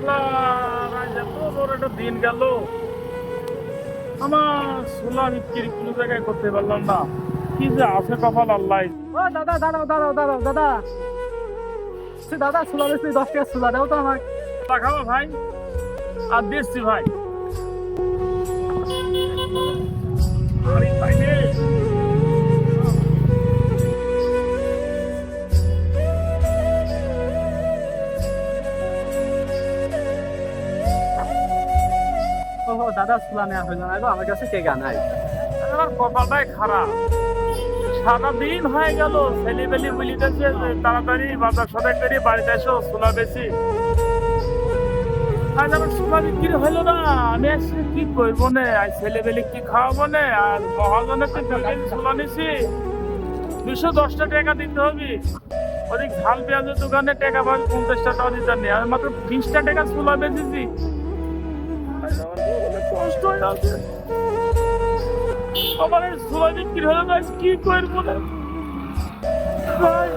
এত বড় একটা দিন গেল, আমার সোলা বিক্রি কোনো জায়গায় করতে পারলাম না। কি যে আছে কপাল আল্লাহ। ও দাদা, দাঁড়াও দাঁড়াও দাঁড়াও দাদা। দাদা ছোলা বেশি, 10 টাকা ছোলা দাও তো আমাকে। খাবো ভাই, আর দিচ্ছি ভাই। আরে ভাই রে, ও দাদা, ছোলা নেওয়া হইলো না গো, আমার কাছে টাকা নাই। আমার কপালটাই খারাপ। সারাদিন হয়ে গেল ছেলেবেলি বলিতেছে যে তাড়াতাড়ি বাজার সদাই করে বাড়িতে এসো, ছোলা বেশি। আজ আমার ছোলা বিক্রি হইলো না। আমি আসছি কি করবো না, আজ ছেলেবেলি কি খাওয়াবো না। আর মহাজনের তো 2 কেজি ছোলা নিছি, 210 টাকা দিতে হবে। ওদিক ঝাল পেঁয়াজের দোকানে টাকা পাই 50 টাকা দিতে নেই, আমি মাত্র 20 টাকা ছোলা বেচেছি। আজ আমার অনেক কষ্ট হয়ে আছে। আমার এই ছোলা বিক্রি হলো না, আজ কি করবো না ভাই।